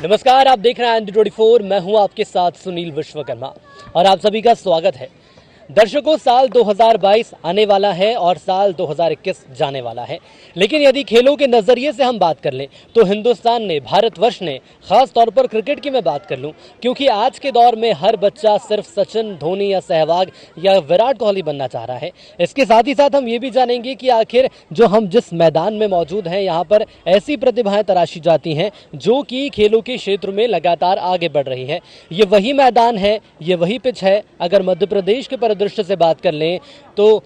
नमस्कार, आप देख रहे हैं ND24। मैं हूं आपके साथ सुनील विश्वकर्मा और आप सभी का स्वागत है। दर्शकों, साल 2022 आने वाला है और साल 2021 जाने वाला है, लेकिन यदि खेलों के नज़रिए से हम बात कर लें तो हिंदुस्तान ने, भारतवर्ष ने, खास तौर पर क्रिकेट की मैं बात कर लूं, क्योंकि आज के दौर में हर बच्चा सिर्फ सचिन, धोनी या सहवाग या विराट कोहली बनना चाह रहा है। इसके साथ ही साथ हम ये भी जानेंगे कि आखिर जो हम जिस मैदान में मौजूद हैं, यहाँ पर ऐसी प्रतिभाएं तराशी जाती हैं जो कि खेलों के क्षेत्र में लगातार आगे बढ़ रही है। ये वही मैदान है, ये वही पिच है। अगर मध्य प्रदेश के परिदृश्य से बात कर लें तो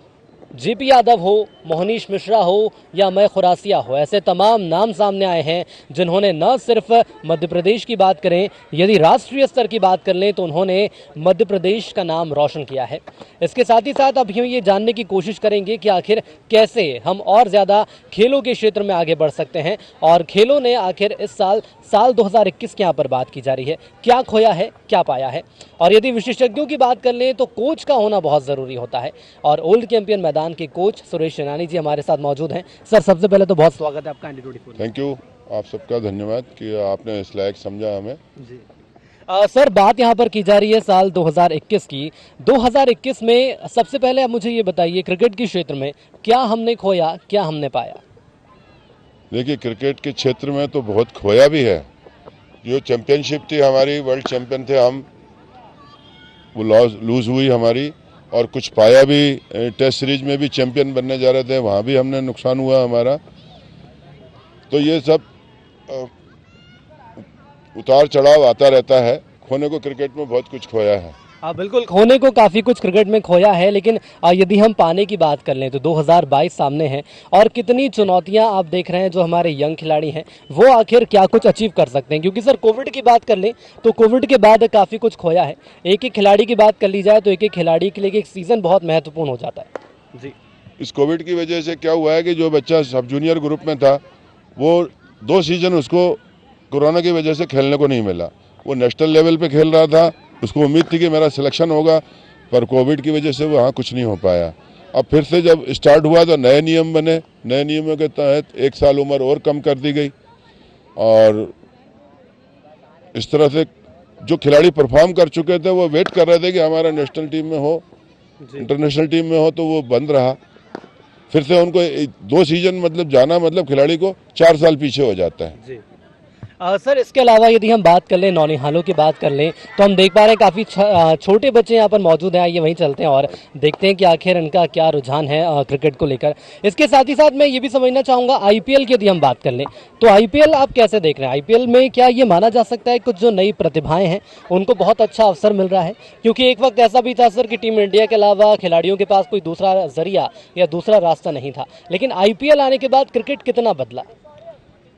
जेपी यादव हो, मोहनीश मिश्रा हो या मैं खुरासिया हो, ऐसे तमाम नाम सामने आए हैं जिन्होंने न सिर्फ मध्य प्रदेश की बात करें, यदि राष्ट्रीय स्तर की बात कर लें तो उन्होंने मध्य प्रदेश का नाम रोशन किया है। इसके साथ ही साथ अब हम ये जानने की कोशिश करेंगे कि आखिर कैसे हम और ज़्यादा खेलों के क्षेत्र में आगे बढ़ सकते हैं और खेलों ने आखिर इस साल 2021 के यहाँ पर बात की जा रही है, क्या खोया है, क्या पाया है। और यदि विशेषज्ञों की बात कर लें तो कोच का होना बहुत ज़रूरी होता है और ओल्ड चैंपियन मैदान के कोच सुरेश शनानी जी हमारे साथ मौजूद हैं। सर, सबसे पहले तो बहुत स्वागत है आपका ND24। थैंक यू, आप सबका धन्यवाद कि आपने इस लायक समझा हमें जी। सर, बात यहाँ पर की जा रही है साल 2021 की। 2021 में सबसे पहले आप मुझे ये बताइए, क्रिकेट के क्षेत्र में क्या हमने खोया, क्या हमने पाया? देखिए, क्रिकेट के क्षेत्र में तो बहुत खोया भी है। जो चैंपियनशिप थी हमारी, वर्ल्ड चैंपियन थे हम, वो लूज हुई हमारी, और कुछ पाया भी। टेस्ट सीरीज में भी चैंपियन बनने जा रहे थे, वहाँ भी हमने नुकसान हुआ हमारा। तो ये सब उतार चढ़ाव आता रहता है। खोने को क्रिकेट में बहुत कुछ खोया है। हाँ, बिल्कुल, खोने को काफ़ी कुछ क्रिकेट में खोया है, लेकिन यदि हम पाने की बात कर लें तो 2022 सामने है और कितनी चुनौतियां आप देख रहे हैं। जो हमारे यंग खिलाड़ी हैं वो आखिर क्या कुछ अचीव कर सकते हैं, क्योंकि सर कोविड की बात कर लें तो कोविड के बाद काफ़ी कुछ खोया है। एक एक खिलाड़ी की बात कर ली जाए तो एक एक खिलाड़ी के लिए एक सीज़न बहुत महत्वपूर्ण हो जाता है। जी, इस कोविड की वजह से क्या हुआ है कि जो बच्चा सब जूनियर ग्रुप में था वो 2 सीजन उसको कोरोना की वजह से खेलने को नहीं मिला। वो नेशनल लेवल पे खेल रहा था, उसको उम्मीद थी कि मेरा सिलेक्शन होगा, पर कोविड की वजह से वहाँ कुछ नहीं हो पाया। अब फिर से जब स्टार्ट हुआ तो नए नियम बने, नए नियमों के तहत 1 साल उम्र और कम कर दी गई और इस तरह से जो खिलाड़ी परफॉर्म कर चुके थे वो वेट कर रहे थे कि हमारा नेशनल टीम में हो, इंटरनेशनल टीम में हो, तो वो बंद रहा। फिर से उनको 2 सीजन मतलब जाना, मतलब खिलाड़ी को 4 साल पीछे हो जाता है। जी। सर, इसके अलावा यदि हम बात कर लें, नौनिहालों की बात कर लें तो हम देख पा रहे हैं काफ़ी छोटे बच्चे यहाँ पर मौजूद हैं। आइए वहीं चलते हैं और देखते हैं कि आखिर इनका क्या रुझान है क्रिकेट को लेकर। इसके साथ ही साथ मैं ये भी समझना चाहूँगा, IPL की यदि हम बात कर लें तो IPL आप कैसे देख रहे हैं? IPL में क्या ये माना जा सकता है कुछ जो नई प्रतिभाएं हैं उनको बहुत अच्छा अवसर मिल रहा है? क्योंकि एक वक्त ऐसा भी था सर कि टीम इंडिया के अलावा खिलाड़ियों के पास कोई दूसरा जरिया या दूसरा रास्ता नहीं था, लेकिन IPL आने के बाद क्रिकेट कितना बदला?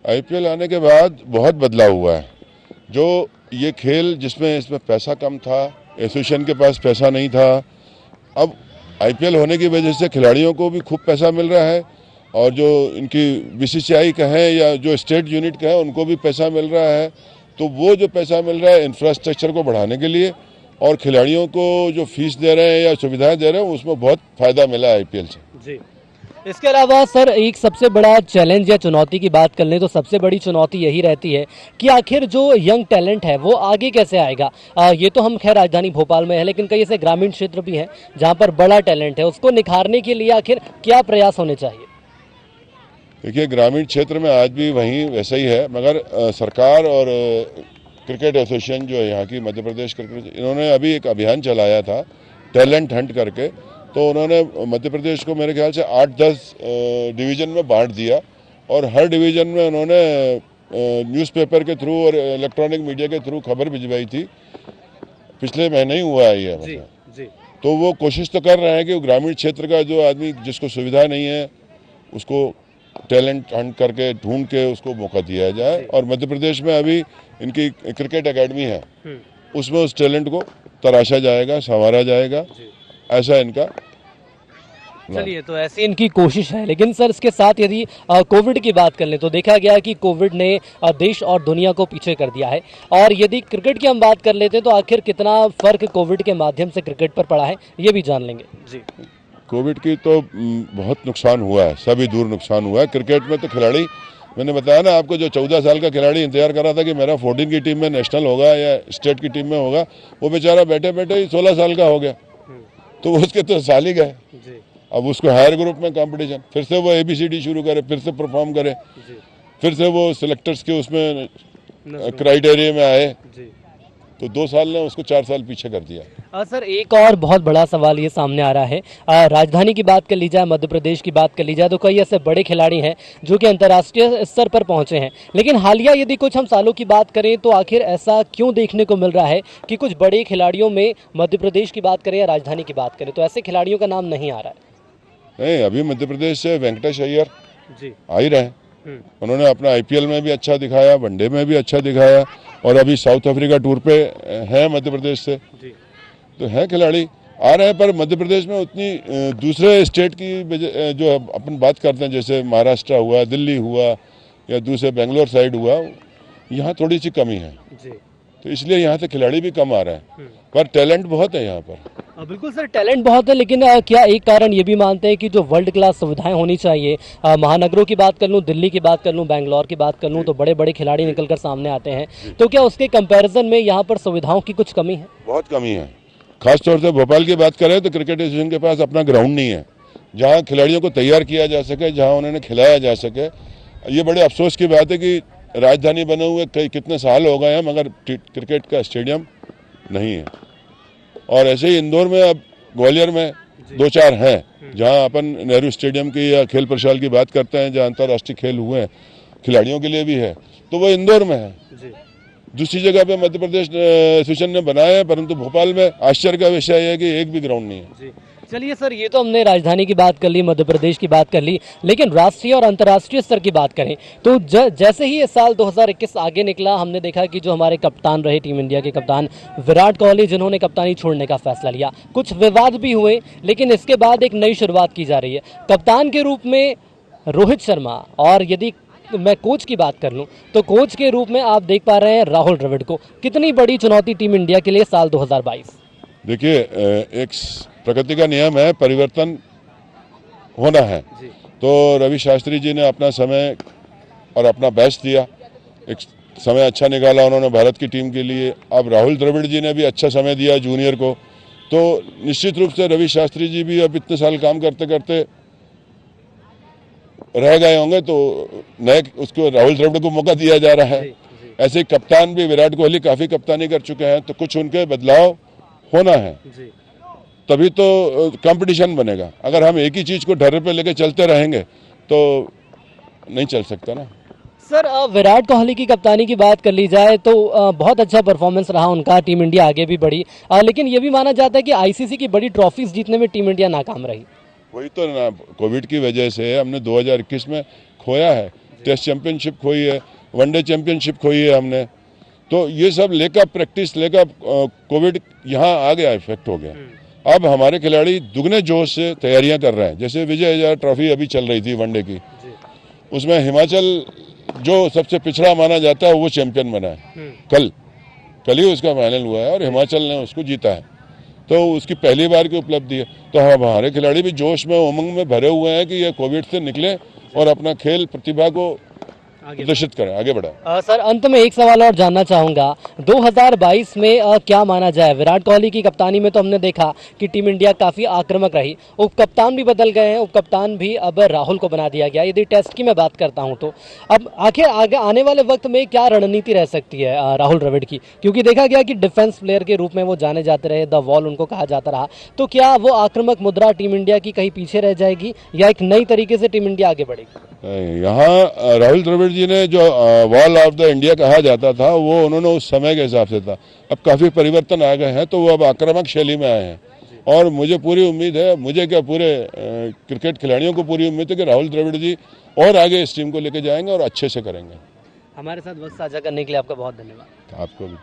IPL आने के बाद बहुत बदलाव हुआ है। जो ये खेल जिसमें इसमें पैसा कम था, एसोसिएशन के पास पैसा नहीं था, अब IPL होने की वजह से खिलाड़ियों को भी खूब पैसा मिल रहा है और जो इनकी BCCI का है या जो स्टेट यूनिट का है उनको भी पैसा मिल रहा है। तो वो जो पैसा मिल रहा है इंफ्रास्ट्रक्चर को बढ़ाने के लिए और खिलाड़ियों को जो फीस दे रहे हैं या सुविधाएं दे रहे हैं उसमें बहुत फ़ायदा मिला है IPL से। जी। इसके अलावा सर, एक सबसे बड़ा चैलेंज या चुनौती की बात कर लें तो सबसे बड़ी चुनौती यही रहती है कि आखिर जो यंग टैलेंट है वो आगे कैसे आएगा। ये तो हम खैर राजधानी भोपाल में है, लेकिन कई ऐसे ग्रामीण क्षेत्र भी हैं जहां पर बड़ा टैलेंट है, उसको निखारने के लिए आखिर क्या प्रयास होने चाहिए? देखिए, ग्रामीण क्षेत्र में आज भी वहीं वैसा ही है, मगर सरकार और क्रिकेट एसोसिएशन जो है यहाँ की, मध्य प्रदेश क्रिकेट, इन्होंने अभी एक अभियान चलाया था टैलेंट हंट करके। तो उन्होंने मध्य प्रदेश को मेरे ख्याल से 8-10 डिवीज़न में बांट दिया और हर डिवीज़न में उन्होंने न्यूज़पेपर के थ्रू और इलेक्ट्रॉनिक मीडिया के थ्रू खबर भिजवाई थी। पिछले महीने ही हुआ है ये। जी, जी। तो वो कोशिश तो कर रहे हैं कि ग्रामीण क्षेत्र का जो आदमी जिसको सुविधा नहीं है उसको टैलेंट हंट करके ढूंढ के उसको मौका दिया जाए। और मध्य प्रदेश में अभी इनकी क्रिकेट एकेडमी है, उसमें उस टैलेंट को तराशा जाएगा, संवारा जाएगा, ऐसा इनका। चलिए, तो ऐसी इनकी कोशिश है। लेकिन सर, इसके साथ यदि कोविड की बात कर लें तो देखा गया कि कोविड ने देश और दुनिया को पीछे कर दिया है। और यदि क्रिकेट की हम बात कर लेते हैं तो आखिर कितना फर्क कोविड के माध्यम से क्रिकेट पर पड़ा है, ये भी जान लेंगे। जी। कोविड की तो बहुत नुकसान हुआ है, सभी दूर नुकसान हुआ है। क्रिकेट में तो खिलाड़ी मैंने बताया ना आपको, जो 14 साल का खिलाड़ी इंतजार कर रहा था कि मेरा 14 की टीम में नेशनल होगा या स्टेट की टीम में होगा, वो बेचारा बैठे बैठे ही 16 साल का हो गया। तो उसके तो साल ही गए। अब उसको हायर ग्रुप में कंपटीशन, फिर से वो ABCD शुरू करे, फिर से परफॉर्म करे, फिर से वो सिलेक्टर्स के उसमें क्राइटेरिया में आए। तो 2 साल ने उसको 4 साल पीछे कर दिया। सर एक और बहुत बड़ा सवाल ये सामने आ रहा है, राजधानी की बात कर ली जाए, मध्य प्रदेश की बात कर ली जाए, तो कई ऐसे बड़े खिलाड़ी हैं जो कि अंतर्राष्ट्रीय स्तर पर पहुंचे हैं, लेकिन हालिया यदि कुछ हम सालों की बात करें तो आखिर ऐसा क्यों देखने को मिल रहा है कि कुछ बड़े खिलाड़ियों में मध्य प्रदेश की बात करें या राजधानी की बात करें तो ऐसे खिलाड़ियों का नाम नहीं आ रहा है? नहीं, अभी मध्य प्रदेश से वेंकटेश अय्यर जी आ ही रहे। उन्होंने अपना IPL में भी अच्छा दिखाया, वनडे में भी अच्छा दिखाया, और अभी साउथ अफ्रीका टूर पे है मध्य प्रदेश से। तो है खिलाड़ी आ रहे हैं, पर मध्य प्रदेश में उतनी दूसरे स्टेट की जो अपन बात करते हैं, जैसे महाराष्ट्र हुआ, दिल्ली हुआ, या दूसरे बेंगलोर साइड हुआ, यहाँ थोड़ी सी कमी है। तो इसलिए यहाँ से खिलाड़ी भी कम आ रहे हैं, पर टैलेंट बहुत है यहाँ पर। बिल्कुल सर, टैलेंट बहुत है, लेकिन क्या एक कारण ये भी मानते हैं कि जो वर्ल्ड क्लास सुविधाएं होनी चाहिए, महानगरों की बात कर लूं, दिल्ली की बात कर लूं, बैंगलोर की बात कर लूं, तो बड़े बड़े खिलाड़ी निकलकर सामने आते हैं, तो क्या उसके कंपैरिजन में यहाँ पर सुविधाओं की कुछ कमी है? बहुत कमी है। खासतौर से भोपाल की बात करें तो क्रिकेट एसोसिएशन के पास अपना ग्राउंड नहीं है जहाँ खिलाड़ियों को तैयार किया जा सके, जहाँ उन्हें खिलाया जा सके। ये बड़े अफसोस की बात है कि राजधानी बने हुए कई कितने साल हो गए हैं, मगर क्रिकेट का स्टेडियम नहीं है। और ऐसे ही इंदौर में, अब ग्वालियर में 2-4 हैं जहां अपन नेहरू स्टेडियम की या खेल प्रशाल की बात करते हैं, जहां अंतर्राष्ट्रीय खेल हुए हैं, खिलाड़ियों के लिए भी है, तो वो इंदौर में है। दूसरी जगह पे मध्य प्रदेश एसोसिएशन ने बनाया है, परंतु भोपाल में आश्चर्य का विषय है कि एक भी ग्राउंड नहीं है। चलिए सर, ये तो हमने राजधानी की बात कर ली, मध्य प्रदेश की बात कर ली, लेकिन राष्ट्रीय और अंतर्राष्ट्रीय स्तर की बात करें तो जैसे ही ये साल 2021 आगे निकला, हमने देखा कि जो हमारे कप्तान रहे, टीम इंडिया के कप्तान विराट कोहली, जिन्होंने कप्तानी छोड़ने का फैसला लिया, कुछ विवाद भी हुए, लेकिन इसके बाद एक नई शुरुआत की जा रही है कप्तान के रूप में रोहित शर्मा। और यदि मैं कोच की बात कर लूं तो कोच के रूप में आप देख पा रहे हैं राहुल द्रविड़ को। कितनी बड़ी चुनौती टीम इंडिया के लिए साल 2022? देखिए, एक प्रकृति का नियम है, परिवर्तन होना है। तो रवि शास्त्री जी ने अपना समय और अपना बेस्ट दिया, एक समय अच्छा निकाला उन्होंने भारत की टीम के लिए। अब राहुल द्रविड़ जी ने भी अच्छा समय दिया जूनियर को, तो निश्चित रूप से रवि शास्त्री जी भी अब इतने साल काम करते करते रह गए होंगे, तो नए उसको राहुल द्रविड़ को मौका दिया जा रहा है। ऐसे ही कप्तान भी विराट कोहली काफ़ी कप्तानी कर चुके हैं, तो कुछ उनके बदलाव होना है, तभी तो कंपटीशन बनेगा। अगर हम एक ही चीज़ को ढर्रे पे लेके चलते रहेंगे तो नहीं चल सकता ना। सर विराट कोहली की कप्तानी की बात कर ली जाए तो बहुत अच्छा परफॉर्मेंस रहा उनका, टीम इंडिया आगे भी बढ़ी, लेकिन ये भी माना जाता है कि ICC की बड़ी ट्रॉफीज जीतने में टीम इंडिया नाकाम रही। वही तो ना, कोविड की वजह से हमने 2021 में खोया है, टेस्ट चैंपियनशिप खोई है, वनडे चैंपियनशिप खोई है हमने। तो ये सब लेकर प्रैक्टिस लेकर कोविड यहाँ आ गया, इफेक्ट हो गया। अब हमारे खिलाड़ी दुगने जोश से तैयारियां कर रहे हैं। जैसे विजय हजारे ट्रॉफी अभी चल रही थी वनडे की, उसमें हिमाचल जो सबसे पिछड़ा माना जाता है वो चैंपियन बना है। कल ही उसका फाइनल हुआ है और हिमाचल ने उसको जीता है, तो उसकी पहली बार की उपलब्धि है। तो हमारे खिलाड़ी भी जोश में, उमंग में भरे हुए हैं कि ये कोविड से निकले और अपना खेल प्रतिभा को प्रदर्शित करें, आगे बढ़ाएं। सर अंत में एक सवाल और जानना चाहूंगा, 2022 में क्या माना जाए? विराट कोहली की कप्तानी में तो हमने देखा कि टीम इंडिया काफी आक्रामक रही, उप कप्तान भी बदल गए हैं, उप कप्तान भी अब राहुल को बना दिया गया। यदि टेस्ट की मैं बात करता हूं तो अब आखिर आगे आने वाले वक्त में क्या रणनीति रह सकती है राहुल द्रविड़ की? क्योंकि देखा गया कि डिफेंस प्लेयर के रूप में वो जाने जाते रहे, द वॉल उनको कहा जाता रहा, तो क्या वो आक्रामक मुद्रा टीम इंडिया की कहीं पीछे रह जाएगी या एक नई तरीके से टीम इंडिया आगे बढ़ेगी? यहाँ राहुल द्रविड़ जी ने जो वॉल ऑफ द इंडिया कहा जाता था वो उन्होंने उस समय के हिसाब से था। अब काफ़ी परिवर्तन आ गए हैं, तो वो अब आक्रामक शैली में आए हैं। और मुझे पूरी उम्मीद है, मुझे क्या पूरे क्रिकेट खिलाड़ियों को पूरी उम्मीद है कि राहुल द्रविड़ जी और आगे इस टीम को लेके जाएंगे और अच्छे से करेंगे। हमारे साथ वक्त साझा करने के लिए आपका बहुत धन्यवाद। आपको भी।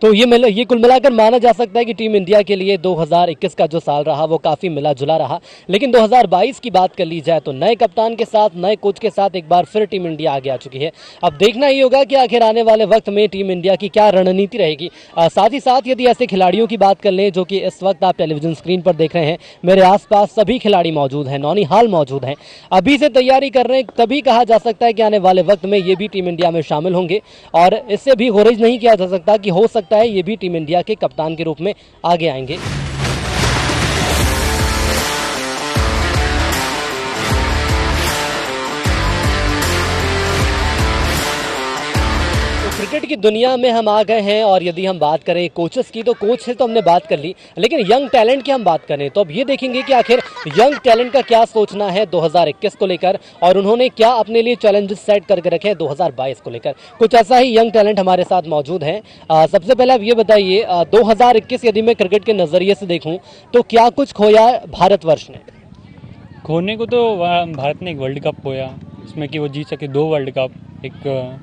तो ये कुल मिलाकर माना जा सकता है कि टीम इंडिया के लिए 2021 का जो साल रहा वो काफ़ी मिला जुला रहा, लेकिन 2022 की बात कर ली जाए तो नए कप्तान के साथ, नए कोच के साथ एक बार फिर टीम इंडिया आगे आ चुकी है। अब देखना ही होगा कि आखिर आने वाले वक्त में टीम इंडिया की क्या रणनीति रहेगी। साथ ही साथ यदि ऐसे खिलाड़ियों की बात कर लें जो कि इस वक्त आप टेलीविजन स्क्रीन पर देख रहे हैं, मेरे आसपास सभी खिलाड़ी मौजूद हैं, नौनिहाल मौजूद हैं, अभी से तैयारी कर रहे हैं, तभी कहा जा सकता है कि आने वाले वक्त में ये भी टीम इंडिया में शामिल होंगे। और इससे भी गुरेज नहीं किया जा सकता कि हो सकता है ये भी टीम इंडिया के कप्तान के रूप में आगे आएंगे। क्रिकेट की दुनिया में हम आ गए हैं और यदि हम बात करें कोचेस की, तो कोच से तो हमने बात कर ली, लेकिन यंग टैलेंट की हम बात करें तो अब ये देखेंगे कि आखिर यंग टैलेंट का क्या सोचना है 2021 को लेकर और उन्होंने क्या अपने लिए चैलेंजेस सेट करके रखे हैं 2022 को लेकर। कुछ ऐसा ही यंग टैलेंट हमारे साथ मौजूद है। सबसे पहले आप ये बताइए, 2021 यदि मैं क्रिकेट के नज़रिए से देखूँ तो क्या कुछ खोया भारतवर्ष ने? खोने को तो भारत ने एक वर्ल्ड कप खोया, इसमें कि वो जीत सके 2 वर्ल्ड कप, एक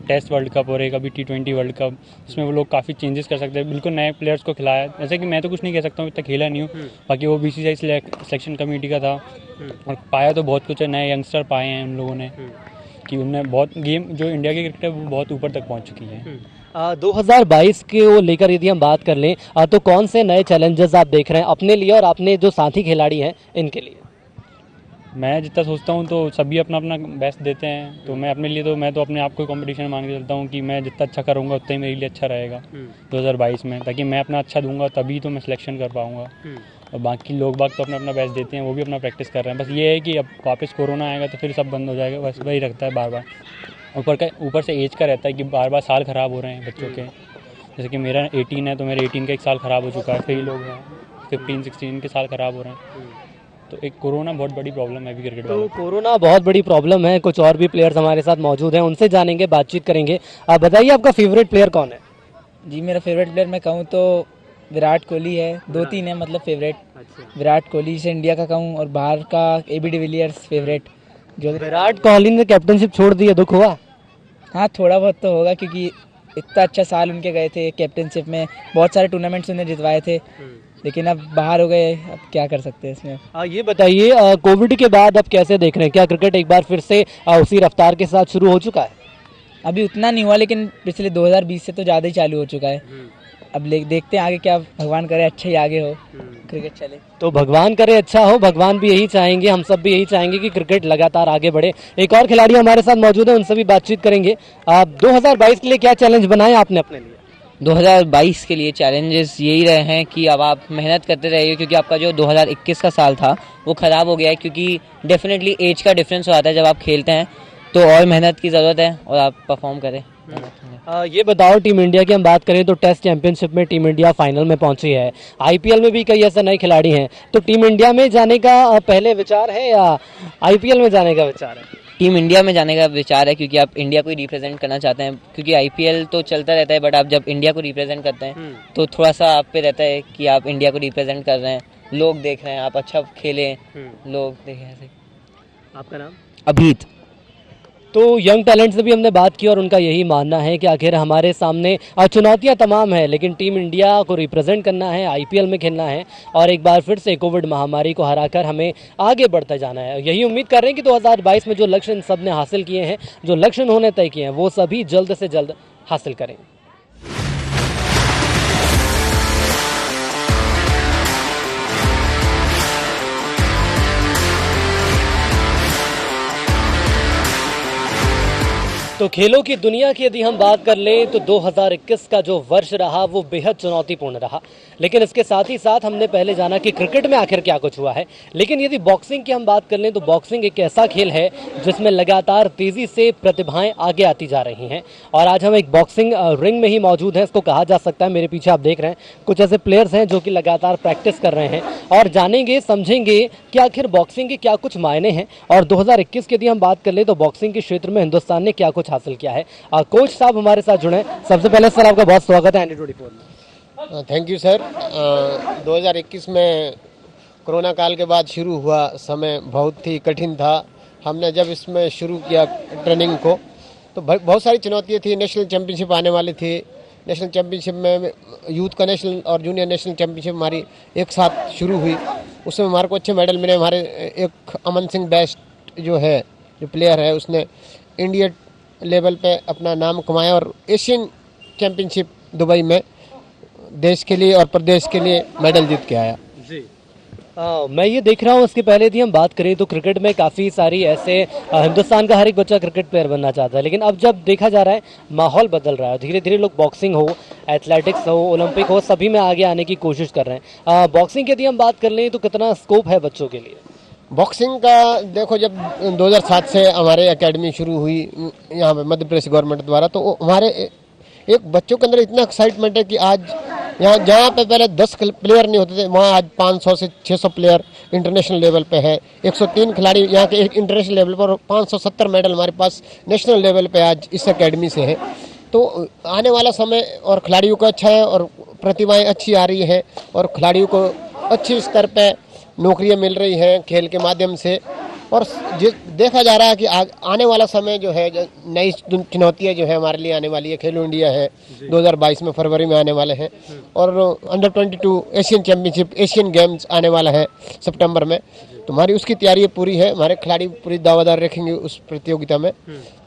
टेस्ट वर्ल्ड कप और एक अभी T20 वर्ल्ड कप, जिसमें वो लोग काफ़ी चेंजेस कर सकते हैं, बिल्कुल नए प्लेयर्स को खिलाया। जैसे कि मैं तो कुछ नहीं कह सकता हूँ, इतना खेला नहीं हूँ, बाकी वो BCCI सिलेक्शन कमेटी का था और पाया तो बहुत कुछ है, नए यंगस्टर पाए हैं उन लोगों ने कि उनने बहुत गेम जो इंडिया की क्रिकेट है वो बहुत ऊपर तक पहुँच चुकी है। 2022 के लेकर यदि हम बात कर लें तो कौन से नए चैलेंजेस आप देख रहे हैं अपने लिए और अपने जो साथी खिलाड़ी हैं इनके लिए? मैं जितना सोचता हूँ तो सभी अपना अपना बेस्ट देते हैं, तो मैं अपने लिए तो मैं तो अपने आप को कंपटीशन मान के चलता हूँ कि मैं जितना अच्छा करूँगा उतना ही मेरे लिए अच्छा रहेगा 2022 में, ताकि मैं अपना अच्छा दूंगा तभी तो मैं सिलेक्शन कर पाऊँगा। और बाकी लोग बाग तो अपना अपना बेस्ट देते हैं, वो भी अपना प्रैक्टिस कर रहे हैं। बस ये है कि अब वापस कोरोना आएगा तो फिर सब बंद हो जाएगा, बस वही रखता है बार बार। ऊपर से एज का रहता है कि बार बार साल ख़राब हो रहे हैं बच्चों के, जैसे कि मेरा 18 है तो मेरे 18 का एक साल ख़राब हो चुका है, कई लोग हैं 15-16 के साल ख़राब हो रहे हैं। तो एक कोरोना बहुत बड़ी प्रॉब्लम है अभी क्रिकेट में। तो कोरोना बहुत बड़ी प्रॉब्लम है। कुछ और भी प्लेयर्स हमारे साथ मौजूद हैं, उनसे जानेंगे, बातचीत करेंगे। आप बताइए आपका फेवरेट प्लेयर कौन है? जी मेरा फेवरेट प्लेयर मैं कहूँ तो विराट कोहली है। 2-3 है मतलब फेवरेट। विराट कोहली से इंडिया का कहूँ और बाहर का AB डिविलियर्स फेवरेट। जो विराट कोहली ने कैप्टनशिप छोड़ दी है, दुख हुआ? हाँ थोड़ा बहुत तो होगा, क्योंकि इतना अच्छा साल उनके गए थे कैप्टनशिप में, बहुत सारे टूर्नामेंट्स उन्हें जितवाए थे, लेकिन अब बाहर हो गए, अब क्या कर सकते हैं इसमें। ये बताइए, कोविड के बाद अब कैसे देख रहे हैं, क्या क्रिकेट एक बार फिर से उसी रफ्तार के साथ शुरू हो चुका है? अभी उतना नहीं हुआ, लेकिन पिछले 2020 से तो ज़्यादा ही चालू हो चुका है। अब देखते हैं आगे, क्या भगवान करे अच्छा ही आगे हो, क्रिकेट चले। तो भगवान करे अच्छा हो, भगवान भी यही चाहेंगे, हम सब भी यही चाहेंगे कि क्रिकेट लगातार आगे बढ़े। एक और खिलाड़ी हमारे साथ मौजूद है, उनसे भी बातचीत करेंगे। 2022 के लिए क्या चैलेंज बनाए आपने अपने लिए? 2022 के लिए चैलेंजेस यही रहे हैं कि अब आप मेहनत करते रहिए, क्योंकि आपका जो 2021 का साल था वो ख़राब हो गया है, क्योंकि डेफिनेटली एज का डिफरेंस हो आता है जब आप खेलते हैं, तो और मेहनत की ज़रूरत है और आप परफॉर्म करें। ये बताओ, टीम इंडिया की हम बात करें तो टेस्ट चैंपियनशिप में टीम इंडिया फाइनल में पहुंची है, IPL में भी कई ऐसे नए खिलाड़ी हैं, तो टीम इंडिया में जाने का पहले विचार है या IPL में जाने का विचार है? टीम इंडिया में जाने का विचार है, क्योंकि आप इंडिया को ही रिप्रेजेंट करना चाहते हैं, क्योंकि IPL तो चलता रहता है, बट आप जब इंडिया को रिप्रेजेंट करते हैं तो थोड़ा सा आप पे रहता है कि आप इंडिया को रिप्रेजेंट कर रहे हैं, लोग देख रहे हैं, आप अच्छा खेलें, लोग देखें ऐसे। आपका नाम? अभीत। तो यंग टैलेंट से भी हमने बात की और उनका यही मानना है कि आखिर हमारे सामने चुनौतियां तमाम है, लेकिन टीम इंडिया को रिप्रेजेंट करना है, IPL में खेलना है और एक बार फिर से कोविड महामारी को हराकर हमें आगे बढ़ते जाना है। यही उम्मीद कर रहे हैं कि 2022 में जो लक्ष्य इन सब ने हासिल किए हैं, जो लक्ष्य उन्होंने तय किए हैं, वो सभी जल्द से जल्द हासिल करें। तो खेलों की दुनिया की यदि हम बात कर लें तो 2021 का जो वर्ष रहा वो बेहद चुनौतीपूर्ण रहा, लेकिन इसके साथ ही साथ हमने पहले जाना कि क्रिकेट में आखिर क्या कुछ हुआ है। लेकिन यदि बॉक्सिंग की हम बात कर लें तो बॉक्सिंग एक ऐसा खेल है जिसमें लगातार तेज़ी से प्रतिभाएं आगे आती जा रही हैं और आज हम एक बॉक्सिंग रिंग में ही मौजूद हैं, इसको कहा जा सकता है। मेरे पीछे आप देख रहे हैं कुछ ऐसे प्लेयर्स हैं जो कि लगातार प्रैक्टिस कर रहे हैं और जानेंगे, समझेंगे कि आखिर बॉक्सिंग के क्या कुछ मायने हैं और 2021 की यदि हम बात कर लें तो बॉक्सिंग के क्षेत्र में हिंदुस्तान ने क्या कुछ हासिल किया है। कोच साहब हमारे साथ जुड़े। सबसे पहले सर आपका बहुत स्वागत है ND24 में। Thank you sir. 2021 में कोरोना काल के बाद शुरू हुआ समय बहुत ही कठिन था। हमने जब इसमें शुरू किया ट्रेनिंग को तो बहुत सारी चुनौतियाँ थी। नेशनल चैम्पियनशिप आने वाली थी, नेशनल चैम्पियनशिप में यूथ का नेशनल और जूनियर नेशनल चैम्पियनशिप हमारी एक साथ शुरू हुई। उसमें हमारे को अच्छे मेडल मिले। हमारे एक अमन सिंह बेस्ट जो है, जो प्लेयर है, उसने इंडिया लेवल पे अपना नाम कमाया और एशियन चैम्पियनशिप दुबई में देश के लिए और प्रदेश के लिए मेडल जीत के आया। जी मैं ये देख रहा हूँ, इसके पहले यदि हम बात करें तो क्रिकेट में काफ़ी सारी ऐसे हिंदुस्तान का हर एक बच्चा क्रिकेट प्लेयर बनना चाहता है, लेकिन अब जब देखा जा रहा है माहौल बदल रहा है, धीरे धीरे लोग बॉक्सिंग हो, एथलेटिक्स हो, ओलंपिक हो, सभी में आगे आने की कोशिश कर रहे हैं। बॉक्सिंग की यदि हम बात कर लें तो कितना स्कोप है बच्चों के लिए? बॉक्सिंग का देखो, जब 2007 से हमारे एकेडमी शुरू हुई यहाँ पे मध्य प्रदेश गवर्नमेंट द्वारा, तो हमारे एक बच्चों के अंदर इतना एक्साइटमेंट है कि आज यहाँ जहाँ पे पहले 10 प्लेयर नहीं होते थे, वहाँ आज 500 से 600 प्लेयर इंटरनेशनल लेवल पे है। 103 खिलाड़ी यहाँ के इंटरनेशनल लेवल पर, 570 मेडल हमारे पास नेशनल लेवल पे आज इस एकेडमी से है। तो आने वाला समय और खिलाड़ियों का अच्छा है और प्रतिभाएं अच्छी आ रही हैं और खिलाड़ियों को अच्छे स्तर पे नौकरियां मिल रही हैं खेल के माध्यम से। और देखा जा रहा है कि आने वाला समय जो है, नई चुनौतियां जो है हमारे लिए आने वाली है। खेलो इंडिया है 2022 में, फरवरी में आने वाले हैं, और under 22 Asian championship, Asian games आने वाला है सितंबर में। तो हमारी उसकी तैयारी पूरी है, हमारे खिलाड़ी पूरी दावादार रखेंगे उस प्रतियोगिता में।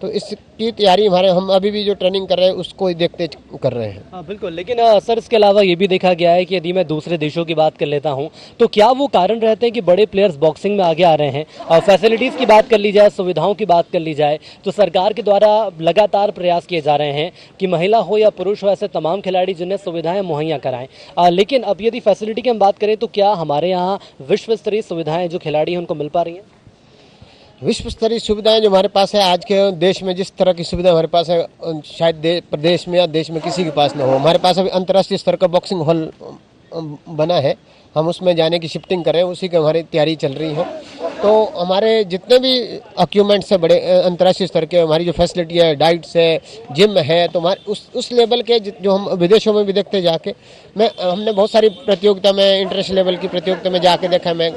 तो इसकी तैयारी हम अभी भी जो ट्रेनिंग कर रहे हैं उसको ही देखते कर रहे हैं। हाँ बिल्कुल, लेकिन सर इसके अलावा ये भी देखा गया है कि यदि मैं दूसरे देशों की बात कर लेता हूँ तो क्या वो कारण रहते हैं कि बड़े प्लेयर्स बॉक्सिंग में आगे आ रहे हैं? और फैसिलिटीज़ की बात कर ली जाए, सुविधाओं की बात कर ली जाए, तो सरकार के द्वारा लगातार प्रयास किए जा रहे हैं कि महिला हो या पुरुष हो, ऐसे तमाम खिलाड़ी जिन्हें सुविधाएं मुहैया कराएं। लेकिन अब यदि फैसिलिटी की हम बात करें तो क्या हमारे यहाँ विश्व स्तरीय सुविधाएं जो खिलाड़ी हैं उनको मिल पा रही हैं? विश्व स्तरीय सुविधाएं जो हमारे पास है आज के देश में, जिस तरह की सुविधा हमारे पास है, शायद प्रदेश में या देश में किसी के पास ना हो। हमारे पास अभी अंतर्राष्ट्रीय स्तर का बॉक्सिंग हॉल बना है, हम उसमें जाने की शिफ्टिंग कर रहे हैं, उसी की हमारी तैयारी चल रही है। तो हमारे जितने भी इक्विपमेंट्स है बड़े अंतर्राष्ट्रीय स्तर के, हमारी जो फैसिलिटी है, डाइट्स है, जिम है, तो हमारे उस लेवल के जो हम विदेशों में भी देखते जाके, हमने बहुत सारी प्रतियोगिता में, इंटरनेशनल लेवल की प्रतियोगिता में जाके देखा। मैं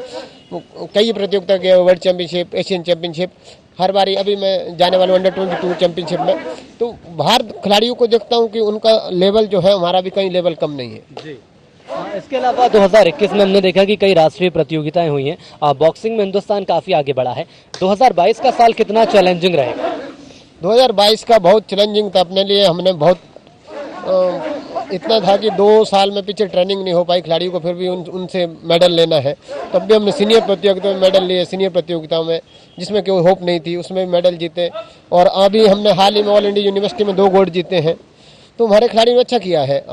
कई प्रतियोगिता के, वर्ल्ड चैम्पियनशिप, एशियन चैम्पियनशिप, हर बारी अभी मैं जाने वाला अंडर 22 चैम्पियनशिप में, तो बाहर खिलाड़ियों को देखता हूँ कि उनका लेवल जो है हमारा भी कहीं लेवल कम नहीं है जी। इसके अलावा 2021 में हमने देखा कि कई राष्ट्रीय प्रतियोगिताएं हुई हैं, बॉक्सिंग में हिंदुस्तान काफ़ी आगे बढ़ा है। 2022 का साल कितना चैलेंजिंग रहेगा? 2022 का बहुत चैलेंजिंग था अपने लिए। हमने बहुत इतना था कि 2 साल में पीछे ट्रेनिंग नहीं हो पाई खिलाड़ियों को, फिर भी उनसे मेडल लेना है। तब भी हमने सीनियर प्रतियोगिता में मेडल लिए, सीनियर प्रतियोगिताओं में जिसमें कोई होप नहीं थी उसमें मेडल जीते। और अभी हमने हाल ही में ऑल इंडिया यूनिवर्सिटी में 2 गोल्ड जीते हैं। तो हमारे खिलाड़ियों ने अच्छा किया है,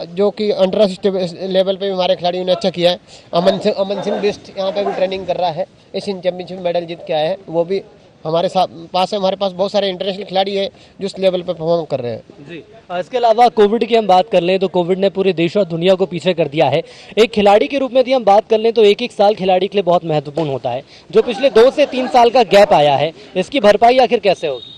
जो कि अंतर्राष्ट्रीय लेवल पे भी हमारे खिलाड़ियों ने अच्छा किया है। अमन सिंह बेस्ट यहाँ पे भी ट्रेनिंग कर रहा है, एशियन चैम्पियनशिप में मेडल जीत के आया है, वो भी हमारे पास है। हमारे पास बहुत सारे इंटरनेशनल खिलाड़ी है जो इस लेवल पे परफॉर्म कर रहे हैं जी। इसके अलावा कोविड की हम बात कर लें तो कोविड ने पूरे देश और दुनिया को पीछे कर दिया है। एक खिलाड़ी के रूप में यदि हम बात कर लें तो एक साल खिलाड़ी के लिए बहुत महत्वपूर्ण होता है। जो पिछले 2 से 3 साल का गैप आया है, इसकी भरपाई आखिर कैसे होगी?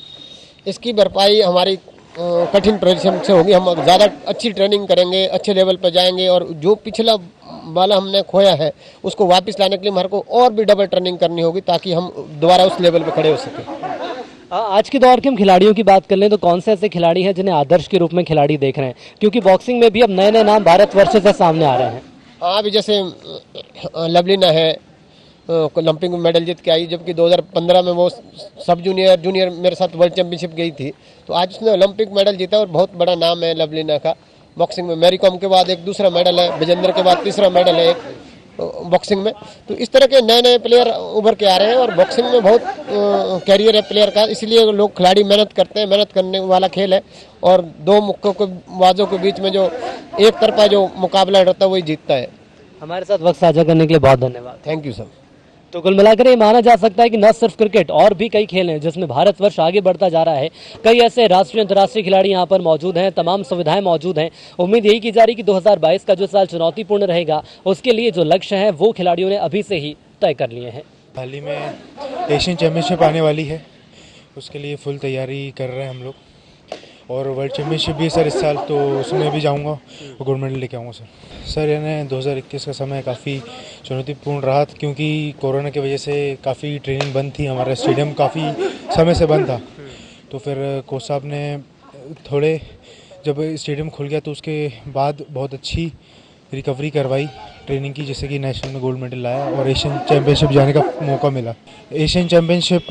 इसकी भरपाई हमारी कठिन परिश्रम से होगी। हम ज़्यादा अच्छी ट्रेनिंग करेंगे, अच्छे लेवल पर जाएंगे, और जो पिछला वाला हमने खोया है उसको वापस लाने के लिए हमारे को और भी डबल ट्रेनिंग करनी होगी, ताकि हम दोबारा उस लेवल पर खड़े हो सकें। आज के दौर के हम खिलाड़ियों की बात कर लें तो कौन से ऐसे खिलाड़ी हैं जिन्हें आदर्श के रूप में खिलाड़ी देख रहे हैं? क्योंकि बॉक्सिंग में भी अब नए नए नाम भारतवर्ष से सामने आ रहे हैं। हाँ, अभी जैसे लवलीना है, ओलंपिक में मेडल जीत के आई, जबकि 2015 में वो सब जूनियर मेरे साथ वर्ल्ड चैम्पियनशिप गई थी। तो आज उसने ओलंपिक मेडल जीता और बहुत बड़ा नाम है लवलीना का बॉक्सिंग में। मैरी कॉम के बाद एक दूसरा मेडल है, विजेंद्र के बाद तीसरा मेडल है एक बॉक्सिंग में। तो इस तरह के नए नए प्लेयर उभर के आ रहे हैं और बॉक्सिंग में बहुत कैरियर है प्लेयर का, इसलिए लोग खिलाड़ी मेहनत करते हैं। मेहनत करने वाला खेल है और 2 मुक्केबाजों के बीच में जो एक तरफा जो मुकाबला रहता है वही जीतता है। हमारे साथ वक्त साझा करने के लिए बहुत धन्यवाद। Thank you sir. तो कुल मिलाकर ये माना जा सकता है कि न सिर्फ क्रिकेट और भी कई खेल हैं जिसमें भारतवर्ष आगे बढ़ता जा रहा है। कई ऐसे राष्ट्रीय अंतर्राष्ट्रीय खिलाड़ी यहाँ पर मौजूद हैं, तमाम सुविधाएं मौजूद हैं। उम्मीद यही की जा रही कि 2022 का जो साल चुनौतीपूर्ण रहेगा उसके लिए जो लक्ष्य है वो खिलाड़ियों ने अभी से ही तय कर लिए हैं। हाल ही में एशियन चैम्पियनशिप आने वाली है, उसके लिए फुल तैयारी कर रहे हैं हम लोग। और वर्ल्ड चैम्पियनशिप भी है सर इस साल, तो उसमें भी जाऊंगा और गोल्ड मेडल लेके आऊँगा सर। यानी 2021 का समय काफ़ी चुनौतीपूर्ण रहा, क्योंकि कोरोना की वजह से काफ़ी ट्रेनिंग बंद थी, हमारा स्टेडियम काफ़ी समय से बंद था। तो फिर कोच साहब ने थोड़े जब स्टेडियम खुल गया तो उसके बाद बहुत अच्छी रिकवरी करवाई ट्रेनिंग की, जैसे कि नेशनल में गोल्ड मेडल लाया और एशियन चैम्पियनशिप जाने का मौका मिला। एशियन चैम्पियनशिप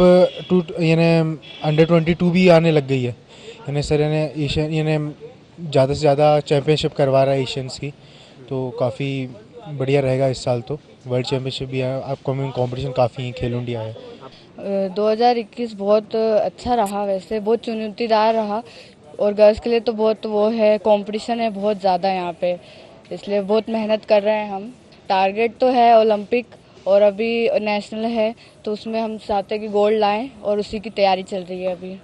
यानी अंडर-22 भी आने लग गई है, यानी सर यानी एशियन यानी ज़्यादा से ज़्यादा चैम्पियनशिप करवा रहा है एशियंस की, तो काफ़ी बढ़िया रहेगा इस साल। तो वर्ल्ड चैम्पियनशिप भी है, अपकमिंग कॉम्पिटिशन काफ़ी है, खेलो इंडिया है। 2021 बहुत अच्छा रहा, वैसे बहुत चुनौतीदार रहा और गर्ल्स के लिए तो बहुत वो है, कंपटीशन है बहुत ज़्यादा यहाँ पे, इसलिए बहुत मेहनत कर रहे हैं हम। टारगेट तो है ओलंपिक और अभी नेशनल है, तो उसमें हम चाहते हैं कि गोल्ड लाएं और उसी की तैयारी चल रही है अभी।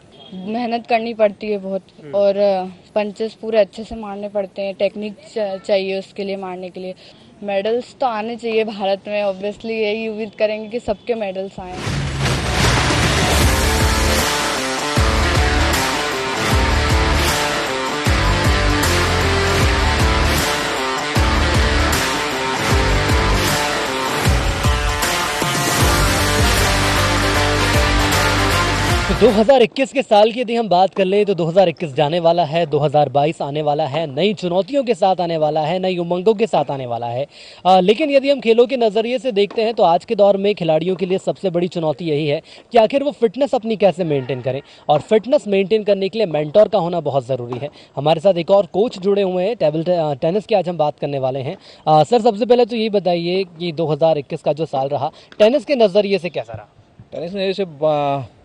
मेहनत करनी पड़ती है बहुत और पंचेस पूरे अच्छे से मारने पड़ते हैं, टेक्निक चाहिए उसके लिए मारने के लिए। मेडल्स तो आने चाहिए भारत में, ऑब्वियसली यही उम्मीद करेंगे कि सबके मेडल्स आएँ। तो 2021 के साल की यदि हम बात कर लें तो 2021 जाने वाला है, 2022 आने वाला है, नई चुनौतियों के साथ आने वाला है, नई उमंगों के साथ आने वाला है। लेकिन यदि हम खेलों के नज़रिए से देखते हैं तो आज के दौर में खिलाड़ियों के लिए सबसे बड़ी चुनौती यही है कि आखिर वो फिटनेस अपनी कैसे मेंटेन करें, और फिटनेस मेंटेन करने के लिए मेंटोर का होना बहुत ज़रूरी है। हमारे साथ एक और कोच जुड़े हुए हैं, टेबल टेनिस की आज हम बात करने वाले हैं। सर, सबसे पहले तो ये बताइए कि 2021 का जो साल रहा टेनिस के नज़रिए से कैसा रहा? टेनिस में जैसे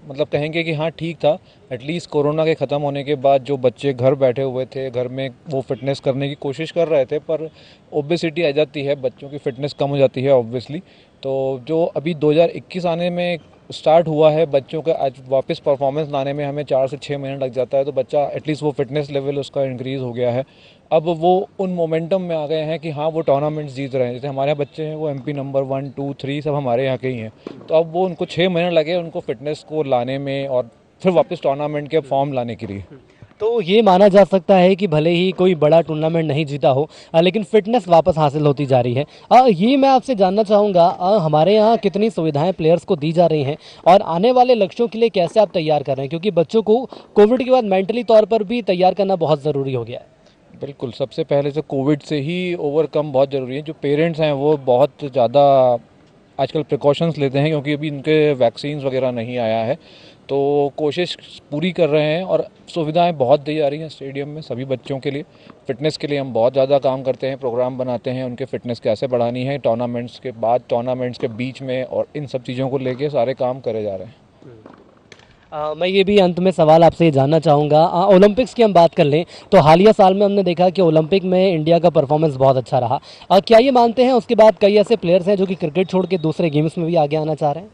मतलब कहेंगे कि हाँ ठीक था। एटलीस्ट कोरोना के ख़त्म होने के बाद जो बच्चे घर बैठे हुए थे, घर में वो फिटनेस करने की कोशिश कर रहे थे, पर ओबेसिटी आ जाती है, बच्चों की फिटनेस कम हो जाती है ऑब्वियसली। तो जो अभी 2021 आने में स्टार्ट हुआ है, बच्चों का आज वापस परफॉर्मेंस लाने में हमें 4 से 6 महीने लग जाता है, तो बच्चा एटलीस्ट वो फिटनेस लेवल उसका इंक्रीज़ हो गया है। अब वो उन मोमेंटम में आ गए हैं कि हाँ वो टूर्नामेंट्स जीत रहे हैं। जैसे हमारे यहाँ बच्चे हैं वो एमपी नंबर 1, 2, 3 सब हमारे यहाँ के ही हैं, तो अब वो उनको 6 महीने लगे उनको फिटनेस को लाने में और फिर वापस टूर्नामेंट के फॉर्म लाने के लिए। तो ये माना जा सकता है कि भले ही कोई बड़ा टूर्नामेंट नहीं जीता हो, लेकिन फिटनेस वापस हासिल होती जा रही है। ये मैं आपसे जानना चाहूँगा, हमारे यहाँ कितनी सुविधाएं प्लेयर्स को दी जा रही हैं और आने वाले लक्ष्यों के लिए कैसे आप तैयार कर रहे हैं, क्योंकि बच्चों को कोविड के बाद मेंटली तौर पर भी तैयार करना बहुत ज़रूरी हो गया है। बिल्कुल, सबसे पहले तो कोविड से ही ओवरकम बहुत ज़रूरी है। जो पेरेंट्स हैं वो बहुत ज़्यादा आजकल प्रिकॉशंस लेते हैं, क्योंकि अभी इनके वैक्सीन्स वगैरह नहीं आया है, तो कोशिश पूरी कर रहे हैं और सुविधाएं बहुत दी जा रही हैं स्टेडियम में सभी बच्चों के लिए। फ़िटनेस के लिए हम बहुत ज़्यादा काम करते हैं, प्रोग्राम बनाते हैं उनके फ़िटनेस कैसे बढ़ानी है, टूर्नामेंट्स के बाद, टूर्नामेंट्स के बीच में, और इन सब चीज़ों को लेके सारे काम करे जा रहे हैं। मैं ये भी अंत में सवाल आपसे ये जानना चाहूँगा, ओलंपिक्स की हम बात कर लें तो हालिया साल में हमने देखा कि ओलंपिक में इंडिया का परफॉर्मेंस बहुत अच्छा रहा। क्या ये मानते हैं उसके बाद कई ऐसे प्लेयर्स हैं जो कि क्रिकेट छोड़ के दूसरे गेम्स में भी आगे आना चाह रहे हैं?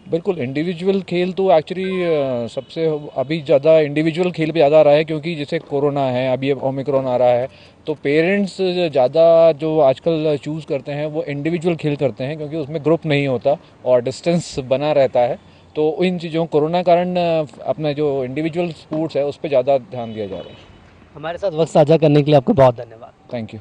बिल्कुल, इंडिविजुअल खेल तो एक्चुअली सबसे अभी ज़्यादा इंडिविजुअल खेल पे ज़्यादा आ रहा है, क्योंकि जैसे कोरोना है, अभी ओमिक्रॉन आ रहा है, तो पेरेंट्स ज़्यादा जो आजकल चूज़ करते हैं वो इंडिविजुअल खेल करते हैं, क्योंकि उसमें ग्रुप नहीं होता और डिस्टेंस बना रहता है। तो इन चीज़ों कोरोना कारण अपना जो इंडिविजुअल स्पोर्ट्स है उस पर ज़्यादा ध्यान दिया जा रहा है। हमारे साथ वक्त साझा करने के लिए आपको बहुत धन्यवाद। Thank you.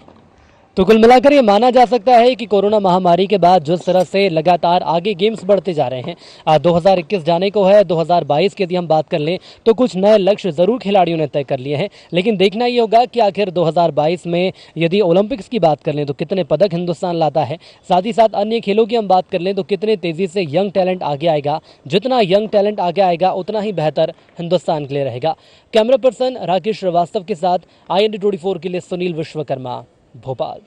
तो कुल मिलाकर ये माना जा सकता है कि कोरोना महामारी के बाद जिस तरह से लगातार आगे गेम्स बढ़ते जा रहे हैं, 2021 जाने को है, 2022 की यदि हम बात कर लें तो कुछ नए लक्ष्य ज़रूर खिलाड़ियों ने तय कर लिए हैं, लेकिन देखना ये होगा कि आखिर 2022 में यदि ओलंपिक्स की बात कर लें तो कितने पदक हिंदुस्तान लाता है, साथ ही साथ अन्य खेलों की हम बात कर लें तो कितने तेज़ी से यंग टैलेंट आगे आएगा। जितना यंग टैलेंट आगे आएगा उतना ही बेहतर हिंदुस्तान के लिए रहेगा। कैमरा पर्सन राकेश श्रीवास्तव के साथ IND24 के लिए सुनील विश्वकर्मा, भोपाल।